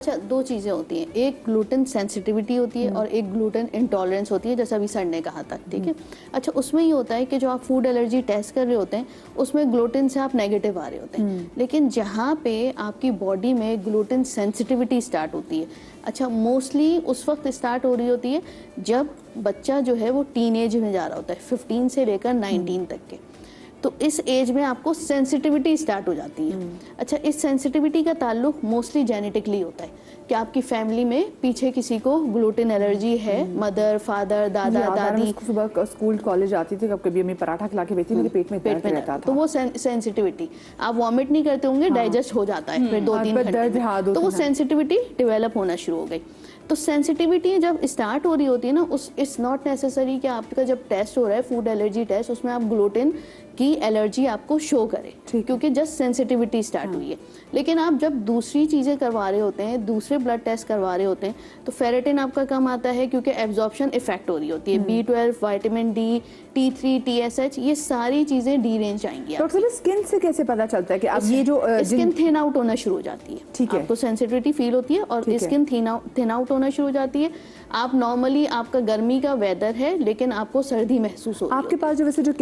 अच्छा, दो चीज़ें होती हैं, एक ग्लूटेन सेंसिटिविटी होती है और एक ग्लूटेन इंटॉलरेंस होती है, जैसा अभी सर ने कहा था, ठीक है। अच्छा, उसमें ये होता है कि जो आप फूड एलर्जी टेस्ट कर रहे होते हैं उसमें ग्लूटेन से आप नेगेटिव आ रहे होते हैं, लेकिन जहाँ पे आपकी बॉडी में ग्लूटेन सेंसिटिविटी स्टार्ट होती है, अच्छा मोस्टली उस वक्त स्टार्ट हो रही होती है जब बच्चा जो है वो टीनेज में जा रहा होता है, 15 से लेकर 19 तक के। तो इस एज में आपको सेंसिटिविटी स्टार्ट हो जाती है। अच्छा, इस सेंसिटिविटी का ताल्लुक मोस्टली जेनेटिकली होता है कि आपकी फैमिली में पीछे किसी को ग्लूटेन एलर्जी है, मदर, फादर, दादा, दादी। सुबह स्कूल कॉलेज आती थी, कभी अम्मी पराठा खिला के भेजती, मेरे पेट में दर्द रहता था। तो वो सेंसिटिविटी, आप वॉमिट नहीं करते होंगे, डाइजेस्ट हो जाता है फिर 2-3 घंटे में, तो वो सेंसिटिविटी डेवलप होना शुरू हो गई। तो सेंसिटिविटी जब स्टार्ट हो रही होती है ना, उस इट्स नॉट नेसेसरी कि आपका जब टेस्ट हो रहा है फूड एलर्जी टेस्ट, उसमें आप ग्लूटेन की एलर्जी आपको शो करे, क्योंकि जस्ट सेंसिटिविटी स्टार्ट हुई है। लेकिन आप जब दूसरी चीज़ें करवा रहे होते हैं, दूसरे ब्लड टेस्ट करवा रहे होते हैं, तो फेरेटिन आपका कम आता है क्योंकि एब्जॉर्प्शन इफेक्ट हो रही होती है। B12, vitamin D, T3, TSH, ये सारी चीज़ें डी रेंज आएंगी। डॉक्टर, स्किन से कैसे पता चलता है कि अब ये जो स्किन थिन आउट होना शुरू हो जाती है, ठीक है, आपको सेंसिटिविटी फील होती है और स्किन थिन आउट होना शुरू हो जाती है। आप नॉर्मली, आपका गर्मी का वेदर है लेकिन आपको सर्दी महसूस हो रही है। आपके पास जो वैसे जो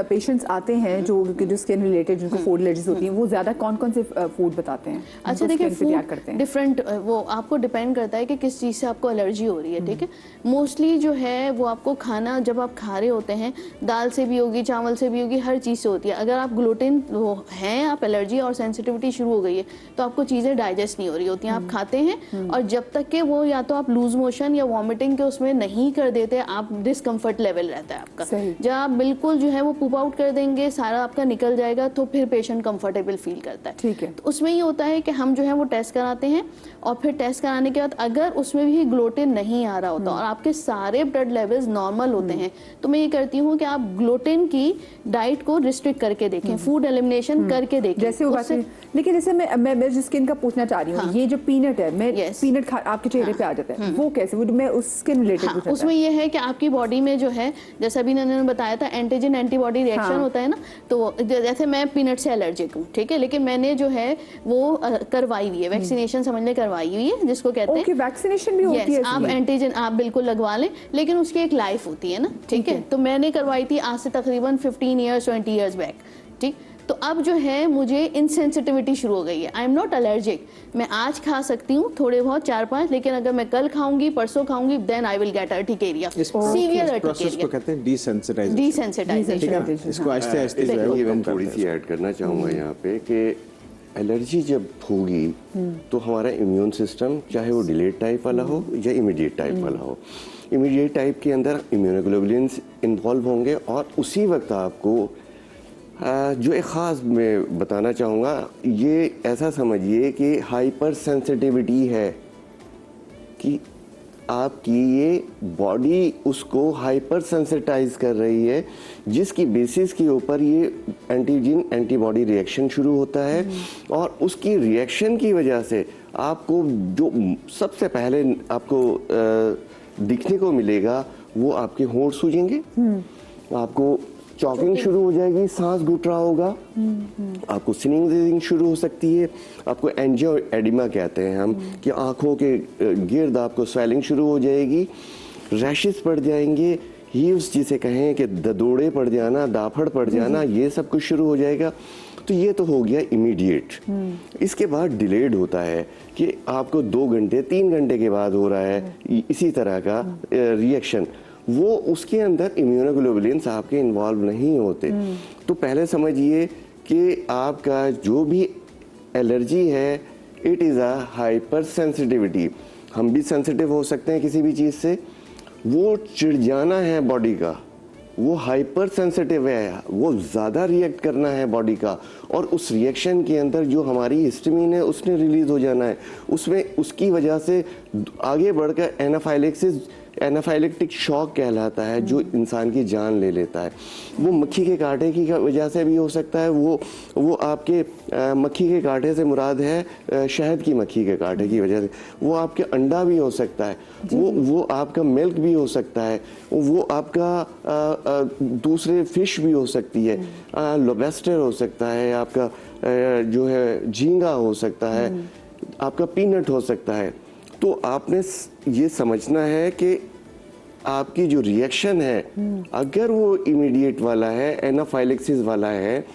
पेशेंट्स आते हैं जो स्किन रिलेटेड, जिनको फूड एलर्जीज होती हैं, वो ज्यादा कौन कौन से फूड बताते हैं? अच्छा देखिए, फूड डिफरेंट, वो आपको डिपेंड करता है कि किस चीज़ से आपको एलर्जी हो रही है, ठीक है। मोस्टली जो है वो आपको खाना जब आप खा रहे होते हैं, दाल से भी होगी, चावल से भी होगी, हर चीज़ से होती है। अगर आप ग्लूटेन वो हैं, आप एलर्जी और सेंसिटिविटी शुरू हो गई है, तो आपको चीज़ें डाइजेस्ट नहीं हो रही होती हैं, आप खाते हैं और जब तक के वो या तो आप लूज मोशन या वॉमिटिंग के उसमें नहीं कर देते, आप डिस्कम्फर्ट लेवल रहता है आपका। जब आप बिल्कुल जो है वो पुप आउट कर देंगे, सारा आपका निकल जाएगा, तो फिर पेशेंट कंफर्टेबल फील करता है, ठीक है। तो उसमें ये होता है कि हम जो है वो टेस्ट कराते हैं और फिर टेस्ट कराने के बाद अगर उसमें भी ग्लूटेन नहीं आ रहा होता और आपके सारे ब्लड लेवल्स नॉर्मल होते हैं, तो मैं ये करती हूँ कि आप ग्लूटेन की डाइट को रिस्ट्रिक्ट करके देखें, फूड एलिमिनेशन करके देखें। जैसे लेकिन जैसे मैं जिस स्किन का पूछना चाह रही हूँ, ये जो पीनट है, मैं पीनट आपके चेहरे पे आ जाता है, वो कैसे, वो मैं उस स्किन रिलेटेड उसमें ये है कि आपकी बॉडी में जो है, जैसा अभी उन्होंने बताया था, एंटीजन एंटीबॉडी रिएक्शन होता है ना, तो जैसे मैं पीनट से एलर्जिक हूँ, ठीक है, लेकिन मैंने जो है वो करवाई हुई है, वैक्सीनेशन समझ लें करवाई हुई है, जिसको कहते हैं वैक्सीनेशन भी होती है। आप एंटीजन आप बिल्कुल लगवा लें, लेकिन उसकी एक लाइफ होती है ना, ठीक है। तो मैंने करवाई थी आज से तकरीबन 15 ईयर्स 20 ईयर्स बैक, ठीक। तो अब जो है मुझे इनसेंसिटिविटी शुरू हो गई है। आई एम नॉट एलर्जिक, मैं आज खा सकती हूँ थोड़े बहुत 4-5, लेकिन अगर मैं कल खाऊंगी, परसों खाऊंगी, then I will get urticaria, severe urticaria. कहते हैं डिसेंसिटाइजेशन। इसको आहिस्ते-आहिस्ते जो है मैं थोड़ी सी ऐड करना चाहूँगा यहाँ पे कि एलर्जी जब होगी तो हमारा इम्यून सिस्टम, चाहे वो डिलेड टाइप वाला हो या इमीडिएट टाइप वाला हो, इमीडिएट टाइप के अंदर इम्यूनोग्लोबुलिन्स इन्वॉल्व होंगे और उसी वक्त आपको जो एक ख़ास मैं बताना चाहूँगा, ये ऐसा समझिए कि हाइपर सेंसिटिविटी है कि आपकी ये बॉडी उसको हाइपर सेंसिटाइज कर रही है, जिसकी बेसिस के ऊपर ये एंटीजन एंटीबॉडी रिएक्शन शुरू होता है और उसकी रिएक्शन की वजह से आपको जो सबसे पहले आपको दिखने को मिलेगा वो आपके होंठ सूजेंगे, आपको चॉकिंग शुरू हो जाएगी, सांस घुट रहा होगा, आपको स्नीजिंग शुरू हो सकती है, आपको एंजियो एडिमा कहते हैं हम, कि आंखों के गिर्द आपको स्वेलिंग शुरू हो जाएगी, रैशेस पड़ जाएंगे, हीव्स जिसे कहें कि ददोड़े पड़ जाना, दाफड़ पड़ जाना, ये सब कुछ शुरू हो जाएगा। तो ये तो हो गया इमीडिएट। इसके बाद डिलेड होता है कि आपको 2 घंटे 3 घंटे के बाद हो रहा है इसी तरह का रिएक्शन, वो उसके अंदर इम्यूनोग्लोबुलिन्स आपके इन्वॉल्व नहीं होते। तो पहले समझिए कि आपका जो भी एलर्जी है, it is a hyper sensitivity. हम भी सेंसिटिव हो सकते हैं किसी भी चीज़ से, वो चिढ़ जाना है बॉडी का, वो हाइपर सेंसिटिव है, वो ज़्यादा रिएक्ट करना है बॉडी का, और उस रिएक्शन के अंदर जो हमारी हिस्टामिन है उसने रिलीज़ हो जाना है, उसमें उसकी वजह से आगे बढ़कर एनाफाइलेक्टिक शॉक कहलाता है, जो इंसान की जान ले लेता है। वो मक्खी के कांटे की वजह से भी हो सकता है, वो आपके मक्खी के कांटे से मुराद है शहद की मक्खी के कांटे की वजह से, वो आपके अंडा भी हो सकता है, वो आपका मिल्क भी हो सकता है, वो आपका दूसरे फिश भी हो सकती है, लॉबस्टर हो सकता है, आपका जो है झींगा हो सकता है, आपका पीनट हो सकता है। तो आपने ये समझना है कि आपकी जो रिएक्शन है, अगर वो इमीडिएट वाला है, एनाफाइलेक्सिस वाला है,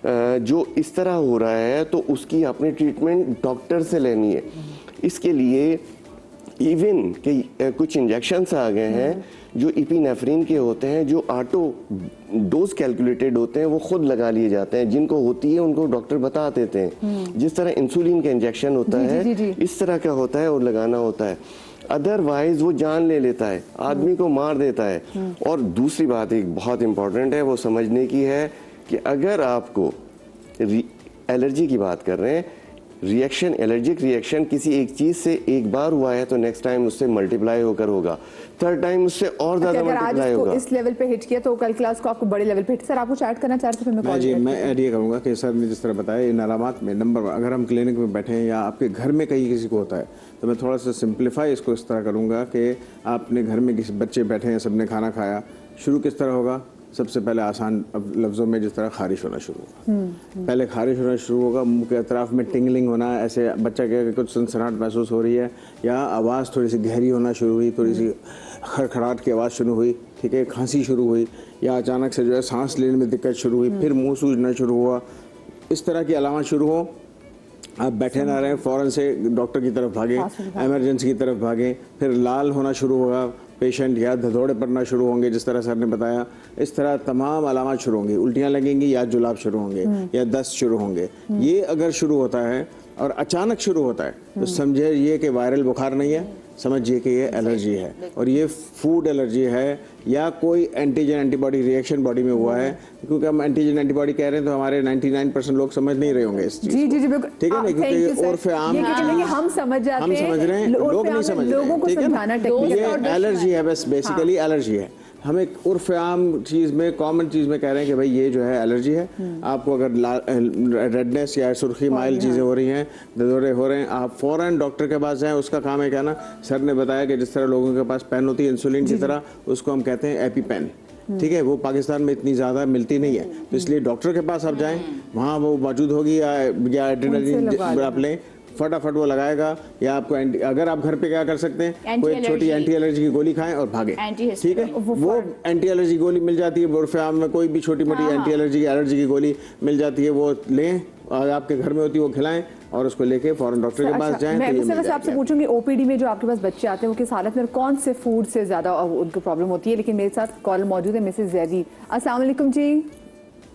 जो इस तरह हो रहा है, तो उसकी आपने ट्रीटमेंट डॉक्टर से लेनी है। इसके लिए इवन कि कुछ इंजेक्शंस आ गए हैं जो इपिनेफ्रिन के होते हैं, जो ऑटो डोज कैलकुलेटेड होते हैं, वो खुद लगा लिए जाते हैं। जिनको होती है उनको डॉक्टर बता देते हैं। जिस तरह इंसुलिन का इंजेक्शन होता है, इस तरह का होता है और लगाना होता है। अदरवाइज वो जान ले लेता है, आदमी को मार देता है। और दूसरी बात एक बहुत इंपॉर्टेंट है, वो समझने की है कि अगर आपको एलर्जी की बात कर रहे हैं, रिएक्शन, एलर्जिक रिएक्शन किसी एक चीज से एक बार हुआ है तो नेक्स्ट टाइम उससे मल्टीप्लाई होकर होगा, थर्ड टाइम उससे और ज्यादा मल्टीप्लाई होगा। इस लेवल पे हिट किया तो कल क्लास को आपको बड़े लेवल पे हिट। सर आप कुछ ऐड करना चाहते थे? मैं ऐड ये करूंगा कि सर ने जिस तरह बताया इन अलामात में, नंबर अगर हम क्लिनिक में बैठे हैं या आपके घर में कहीं किसी को होता है, तो मैं थोड़ा सा सिंप्लीफाई इसको इस तरह करूंगा कि आपने घर में किसी बच्चे बैठे हैं, सबने खाना खाया, शुरू किस तरह होगा? सबसे पहले आसान लफ्ज़ों में जिस तरह खारिश होना शुरू होगा। पहले खारिश होना शुरू होगा, मुंह के अतराफ में टिंगलिंग होना, ऐसे बच्चा कहेगा कुछ सनसनाहट महसूस हो रही है, या आवाज़ थोड़ी सी गहरी होना शुरू हुई, थोड़ी सी खड़खड़ाहट की आवाज़ शुरू हुई, ठीक है, खांसी शुरू हुई, या अचानक से जो है सांस लेने में दिक्कत शुरू हुई, फिर मुँह सूजना शुरू हुआ, इस तरह की अलामत शुरू हो, आप बैठे ना रहें, फ़ौरन से डॉक्टर की तरफ भागें, एमरजेंसी की तरफ भागें। फिर लाल होना शुरू होगा पेशेंट, या धदौड़े पड़ना शुरू होंगे जिस तरह सर ने बताया। इस तरह तमाम अलामत शुरू होंगी, उल्टियाँ लगेंगी या जुलाब शुरू होंगे या दस्त शुरू होंगे। ये अगर शुरू होता है और अचानक शुरू होता है तो समझिए ये कि वायरल बुखार नहीं है, समझिए कि ये एलर्जी है, और ये फूड एलर्जी है या कोई एंटीजन एंटीबॉडी रिएक्शन बॉडी में हुआ है। क्योंकि हम एंटीजन एंटीबॉडी कह रहे हैं तो हमारे 99% लोग समझ नहीं रहे होंगे इस चीज जी, ठीक है ना, क्योंकि उर्फ आम हम समझ जाते हैं, हम समझ रहे हैं, लोग नहीं समझ रहे हैं, ठीक है ना। ये एलर्जी है, बस बेसिकली एलर्जी है। हम एक उर्फ आम चीज़ में, कॉमन चीज़ में कह रहे हैं कि भाई ये जो है एलर्जी है। आपको अगर रेडनेस या सुर्खी माइल चीज़ें हो रही हैं, दौरे हो रहे हैं, आप फ़ौरन डॉक्टर के पास जाएं। उसका काम है कहना, सर ने बताया कि जिस तरह लोगों के पास पेन होती है इंसुलिन की तरह, उसको हम कहते हैं एपीपेन, ठीक है। वो पाकिस्तान में इतनी ज़्यादा मिलती नहीं है, तो इसलिए डॉक्टर के पास आप जाएं, वहाँ वो मौजूद होगी, या एड्रेनलिन आप लें, फटाफट वो लगाएगा। या आपको अगर आप घर पे क्या कर सकते हैं, कोई छोटी एंटी एलर्जी की गोली खाएं और भागें, ठीक है। वो एंटी एलर्जी गोली मिल जाती है बुरफे आम में, कोई भी छोटी मोटी एंटी एलर्जी की गोली मिल जाती है, वो लें और आपके घर में होती है वो खिलाएं और उसको लेके फौरन डॉक्टर के पास जाएं। मैं आपसे पूछूंगी, ओपीडी में जो आपके पास बच्चे आते हैं वो किस हालत में, कौन से फूड से ज्यादा उनको प्रॉब्लम होती है? लेकिन मेरे साथ कॉल मौजूद है मिसेस जैदी। अस्सलाम वालेकुम जी।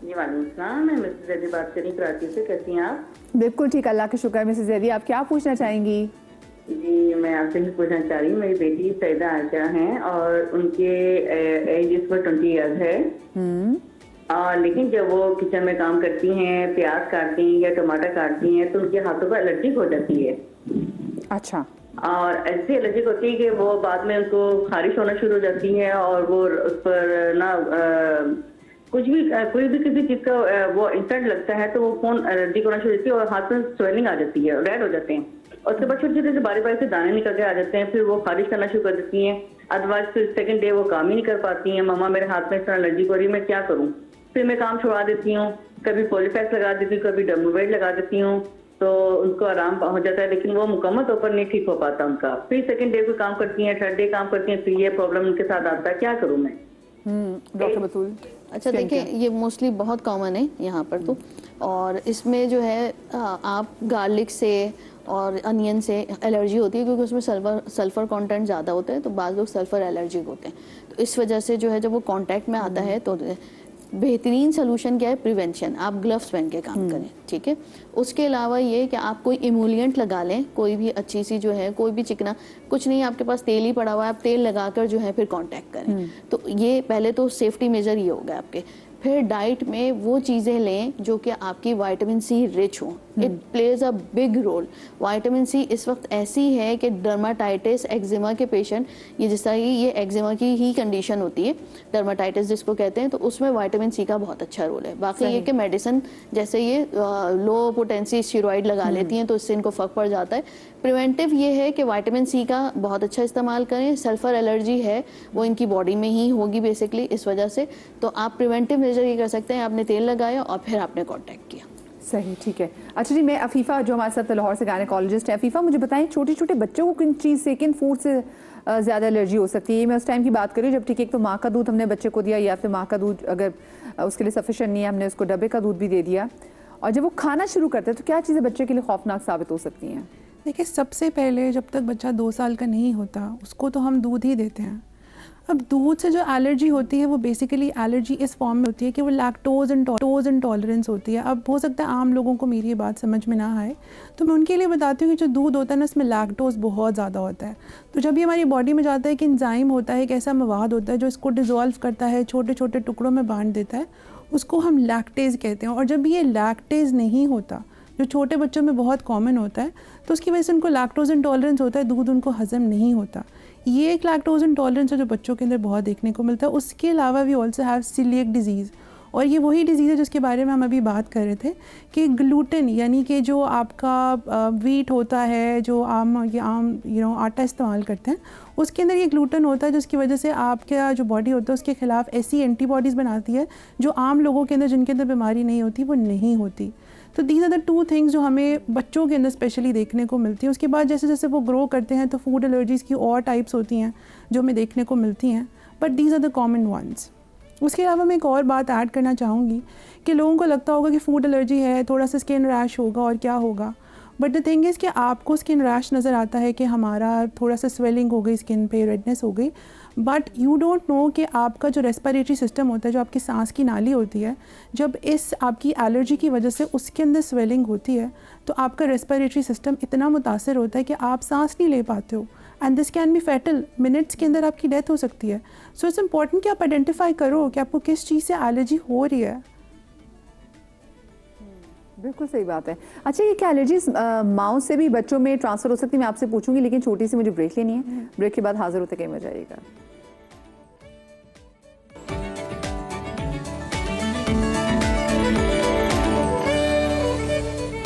जी वालेकुम सलाम, मैं मिसेस जैदी बात कर रही हूँ कराची से। कैसी हैं आप? बिल्कुल ठीक, अल्लाह का शुक्र। मिसेस जैदी आप क्या पूछना चाहेंगी? जी मैं आपसे ही पूछना चाह रही हूँ, मेरी बेटी सैदा आयशा हैं और उनके एज इस पर 20 ईयर्स है। लेकिन जब वो किचन में काम करती हैं, प्याज काटती हैं या टमाटर काटती हैं, तो उनके हाथों पर एलर्जी हो जाती है। अच्छा। और ऐसी एलर्जी होती है कि वो बाद में उनको खारिश होना शुरू हो जाती है, और वो उस पर ना कोई भी किसी चीज का वो इंसेक्ट लगता है तो वो फोन एलर्जी होना शुरू होती है, और हाथ में स्वेलिंग आ जाती है, रेड हो जाते हैं, और उसके बाद छोटे छोटे से बारी बारी से दाने निकल के आ जाते हैं। फिर वो खारिश करना शुरू कर देती हैं। अदरवाइज फिर सेकंड डे वो काम ही नहीं कर पाती हैं। मम्मा मेरे हाथ में इस तरह एलर्जी हो रही है, मैं क्या करूँ? फिर मैं काम छुड़ा देती हूँ, कभी पॉलीफैक्स लगा देती हूँ, कभी डर्मोवेट लगा देती हूँ, तो उनको आराम हो जाता है, लेकिन वो मुकम्मल तौर पर नहीं ठीक हो पाता उनका। फिर सेकंड डे को काम करती हैं, थर्ड डे काम करती हैं, फिर ये प्रॉब्लम उनके साथ आता है, क्या करूँ मैं? डॉक्टर बतूल। अच्छा देखिए, ये मोस्टली बहुत कॉमन है यहाँ पर तो, और इसमें जो है आप गार्लिक से और अनियन से एलर्जी होती है, क्योंकि उसमें सल्फर कंटेंट ज़्यादा होते हैं, तो बाद लोग सल्फर एलर्जिक होते हैं। तो इस वजह से जो है जब वो कांटेक्ट में आता है तो बेहतरीन सोल्यूशन क्या है? प्रिवेंशन। आप ग्लव्स पहन के काम करें, ठीक है। उसके अलावा ये कि आप कोई इमोलिएंट लगा लें, कोई भी अच्छी सी जो है, कोई भी चिकना, कुछ नहीं, आपके पास तेल ही पड़ा हुआ है, आप तेल लगाकर जो है फिर कांटेक्ट करें। तो ये पहले तो सेफ्टी मेजर ये होगा आपके। फिर डाइट में वो चीज़ें लें जो कि आपकी विटामिन सी रिच हो। It plays a big role. Vitamin C इस वक्त ऐसी है कि डर्माटाइटिस, एक्जिमा के पेशेंट, ये जिस तरह ये एक्जिमा की ही कंडीशन होती है, डर्माटाइटिस जिसको कहते हैं, तो उसमें विटामिन सी का बहुत अच्छा रोल है। बाकी ये कि मेडिसिन जैसे ये लो पोटेंसी स्टेरॉइड लगा लेती हैं तो इससे इनको फ़र्क पड़ जाता है। प्रिवेंटिव ये है कि विटामिन सी का बहुत अच्छा इस्तेमाल करें। सल्फर एलर्जी है वो इनकी बॉडी में ही होगी बेसिकली इस वजह से, तो आप प्रिवेंटिव मेजर ये कर सकते हैं, आपने तेल लगाया और फिर आपने कांटेक्ट किया। सही, ठीक है। अच्छा जी, मैं अफीफ़ा जो हमारे साथ लाहौर से गायनेकोलॉजिस्ट है, अफीफ़ा मुझे बताएं छोटे छोटे बच्चों को किन चीज़ से, किन फूड से ज़्यादा एलर्जी हो सकती है? ये मैं उस टाइम की बात कर रही हूँ जब ठीक है एक तो माँ का दूध हमने बच्चे को दिया, या फिर माँ का दूध अगर उसके लिए सफिशेंट नहीं है हमने उसको डब्बे का दूध भी दे दिया, और जब वो खाना शुरू करते हैं तो क्या चीज़ें बच्चे के लिए खौफनाक साबित हो सकती हैं? देखिए, सबसे पहले जब तक बच्चा 2 साल का नहीं होता उसको तो हम दूध ही देते हैं। अब दूध से जो एलर्जी होती है वो बेसिकली एलर्जी इस फॉर्म में होती है कि वो लैक्टोज इंटॉलरेंस होती है। अब हो सकता है आम लोगों को मेरी ये बात समझ में ना आए, तो मैं उनके लिए बताती हूँ कि जो दूध होता है ना उसमें लैक्टोज बहुत ज़्यादा होता है। तो जब ये हमारी बॉडी में जाता है कि एंजाइम होता है, एक ऐसा मवाद होता है जो इसको डिज़ोल्व करता है, छोटे छोटे टुकड़ों में बांट देता है, उसको हम लैक्टेज कहते हैं। और जब ये लैक्टेज नहीं होता, जो छोटे बच्चों में बहुत कॉमन होता है, तो उसकी वजह से उनको लैक्टोज इंटॉलरेंस होता है, दूध उनको हजम नहीं होता। ये एक लैक्टोज इंटॉलरेंस है जो बच्चों के अंदर बहुत देखने को मिलता है। उसके अलावा we also have coeliac disease, और ये वही डिजीज़ है जिसके बारे में हम अभी बात कर रहे थे कि ग्लूटेन यानी कि जो आपका वीट होता है, जो आम आटा इस्तेमाल करते हैं, उसके अंदर ये ग्लूटेन होता है जिसकी वजह से आपका जो बॉडी होता है उसके खिलाफ ऐसी एंटीबॉडीज़ बनाती है जो आम लोगों के अंदर, जिनके अंदर बीमारी नहीं होती, वो नहीं होती। तो दीज आर द 2 थिंग्स जो हमें बच्चों के अंदर स्पेशली देखने को मिलती है। उसके बाद जैसे जैसे वो ग्रो करते हैं तो फूड एलर्जीज़ की और टाइप्स होती हैं जो हमें देखने को मिलती हैं, but these are the common ones. उसके अलावा मैं एक और बात ऐड करना चाहूँगी कि लोगों को लगता होगा कि फूड एलर्जी है, थोड़ा सा स्किन रैश होगा और क्या होगा, बट द थिंग इज़ कि आपको स्किन रैश नज़र आता है कि हमारा थोड़ा सा स्वेलिंग हो गई स्किन पे, रेडनेस हो गई, बट यू डोंट नो कि आपका जो रेस्पिरेटरी सिस्टम होता है, जो आपकी सांस की नाली होती है, जब इस आपकी एलर्जी की वजह से उसके अंदर स्वेलिंग होती है तो आपका रेस्पिरेटरी सिस्टम इतना मुतासर होता है कि आप सांस नहीं ले पाते हो, and this can be fatal. Minutes के अंदर आपकी डेथ हो सकती है। सो इट्स इम्पॉर्टेंट कि आप आइडेंटिफाई करो कि आपको किस चीज़ से एलर्जी हो रही है। बिल्कुल सही बात है। अच्छा, ये क्या एलर्जीज माओ से भी बच्चों में ट्रांसफर हो सकती है? मैं आपसे पूछूंगी, लेकिन छोटी सी मुझे ब्रेक लेनी है। ब्रेक के बाद हाजिर होते कहीं में जाइएगा।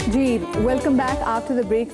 जी, welcome back after the break.